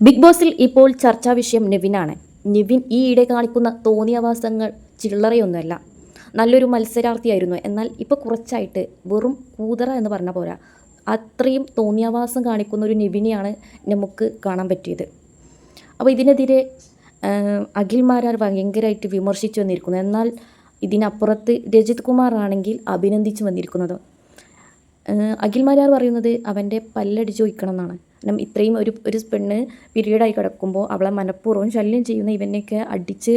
Big ബോസിൽ ഇപ്പോൾ ചർച്ചാ വിഷയം നെവിനാണ്. നെവിൻ ഈയിടെ കാണിക്കുന്ന തോന്നിയാവാസങ്ങൾ ചില്ലറയൊന്നുമല്ല. നല്ലൊരു മത്സരാർത്ഥിയായിരുന്നു. എന്നാൽ ഇപ്പോൾ കുറച്ചായിട്ട് വെറും കൂതറ എന്ന് പറഞ്ഞ പോരാ, അത്രയും തോന്നിയാവാസം കാണിക്കുന്ന ഒരു നെവിനെയാണ് നമുക്ക് കാണാൻ പറ്റിയത്. അപ്പോൾ ഇതിനെതിരെ അഖിൽ മാരാർ ഭയങ്കരമായിട്ട് വിമർശിച്ചു വന്നിരിക്കുന്നു. എന്നാൽ ഇതിനപ്പുറത്ത് രജിത് കുമാർ ആണെങ്കിൽ അഭിനന്ദിച്ചു വന്നിരിക്കുന്നത്. അഖിൽ മാരാർ പറയുന്നത് അവൻ്റെ പല്ലടിച്ച് ചോദിക്കണം എന്നാണ്. കാരണം ഇത്രയും ഒരു പെണ്ണ് പീരീഡായി കിടക്കുമ്പോൾ അവളെ മനഃപൂർവ്വം ശല്യം ചെയ്യുന്ന ഇവനെയൊക്കെ അടിച്ച്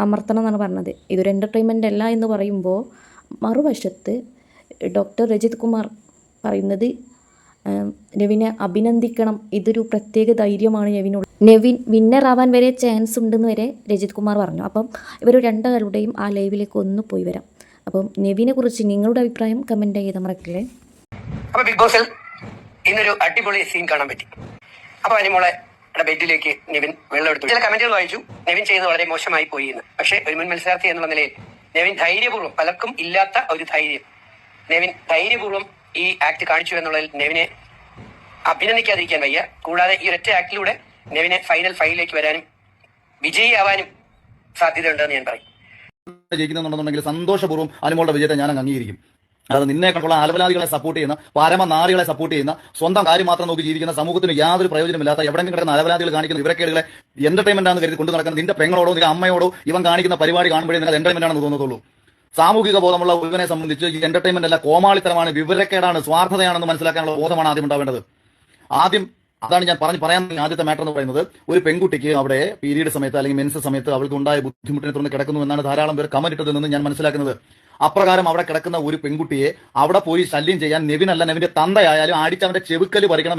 അമർത്തണം എന്നാണ് പറഞ്ഞത്. ഇതൊരു എൻ്റർടൈൻമെൻ്റ് അല്ല എന്ന് പറയുമ്പോൾ മറുവശത്ത് ഡോക്ടർ രജിത് കുമാർ പറയുന്നത് നെവിനെ അഭിനന്ദിക്കണം, ഇതൊരു പ്രത്യേക ധൈര്യമാണ് നെവിനുള്ള. നെവിൻ വിന്നറാവാൻ വരെ ചാൻസ് ഉണ്ടെന്ന് വരെ രജിത് കുമാർ പറഞ്ഞു. അപ്പം ഇവർ രണ്ടുപേരുടെയും ആ ലൈവിലേക്ക് ഒന്ന് പോയി വരാം. അപ്പം നെവിനെ കുറിച്ച് നിങ്ങളുടെ അഭിപ്രായം കമൻറ്റ് ചെയ്ത് മറക്കില്ലേ. അപ്പോൾ ബിഗ് ബോസിൽ ഇന്നൊരു അടിപൊളി സീൻ കാണാൻ പറ്റി. അപ്പോൾ അനിമോളെ ബെഡിലേക്ക് നെവിൻ വെള്ളം എടുത്തു. ചില കമന്റുകൾ വായിച്ചു, നെവിൻ ചെയ്യുന്നത് വളരെ മോശമായി പോയി എന്ന്. പക്ഷേ ഒരു മുൻ മത്സരാർത്ഥി എന്നുള്ള നിലയിൽ നെവിൻ ധൈര്യപൂർവ്വം, പലർക്കും ഇല്ലാത്ത ഒരു ധൈര്യം, നെവിൻ ധൈര്യപൂർവ്വം ഈ ആക്ട് കാണിച്ചു എന്നുള്ളതിൽ നെവിനെ അഭിനന്ദിക്കാതിരിക്കാൻ വയ്യ. കൂടാതെ ഈ ഒരൊറ്റ ആക്ടിലൂടെ നെവിനെ ഫൈനൽ ഫൈവിലേക്ക് വരാനും വിജയിയാവാനും സാധ്യതയുണ്ടെന്ന് ഞാൻ പറയും. ജയിക്കുന്നുണ്ടെന്നുണ്ടെങ്കിൽ സന്തോഷപൂർവ്വം അനുമോളുടെ വിജയത്തെ ഞാൻ അംഗീകരിക്കും. അതായത് നിന്നെ കണ്ടുള്ള അലവലാദികളെ സപ്പോർട്ട് ചെയ്യുന്ന, പരമനാറികളെ സപ്പോർട്ട് ചെയ്യുന്ന, സ്വന്തം കാര്യം മാത്രം നോക്കി ജീവിക്കുന്ന, സമൂഹത്തിന് യാതൊരു പ്രയോജനമില്ലാത്ത എവിടെയെങ്കിലും കിടക്കുന്ന അലവലാദികൾ കാണിക്കുന്ന വിവരക്കേടുകളെ എന്റർടൈൻമെന്റ് ആണെന്ന് കരുതി കൊണ്ടു നടക്കുന്ന നിന്റെ പെങ്ങളോടോ നിന്റെ അമ്മയോടോ ഇവൻ കാണിക്കുന്ന പരിപാടി കാണുമ്പോഴേ നിങ്ങൾക്ക് എന്റർടൈൻമെന്റ് ആണെന്ന് തോന്നത്തുള്ളൂ. സാമൂഹിക ബോധമുള്ള ഒരുവനെ സംബന്ധിച്ച് ഈ എന്റർടൈൻമെന്റ് അല്ല, കോമാളിത്തരമാണ്, വിവരക്കേടാണ്, സ്വാർത്ഥതയാണെന്ന് മനസ്സിലാക്കാനുള്ള ബോധമാണ് ആദ്യം ഉണ്ടാവേണ്ടത്. ആദ്യം അതാണ് ഞാൻ പറയാൻ ആദ്യത്തെ മാറ്റർ എന്ന് പറയുന്നത്. ഒരു പെൺകുട്ടിക്ക് അവിടെ പീരീഡ് സമയത്ത് അല്ലെങ്കിൽ മെൻസ് സമയത്ത് അവൾക്ക് ഉണ്ടായ ബുദ്ധിമുട്ടിനെ തുടർന്ന് കിടക്കുന്നു എന്നാണ് ധാരാളം പേർ കമന്റ് ഇട്ടതിൽ നിന്ന് ഞാൻ മനസ്സിലാക്കുന്നത്. അപ്രകാരം അവിടെ കിടക്കുന്ന ഒരു പെൺകുട്ടിയെ അവിടെ പോയി ശല്യം ചെയ്യാൻ നെവിനല്ല, നെവിന്റെ തന്തയായാലും അടിച്ച് അവന്റെ ചെവുക്കല് പറിക്കണം.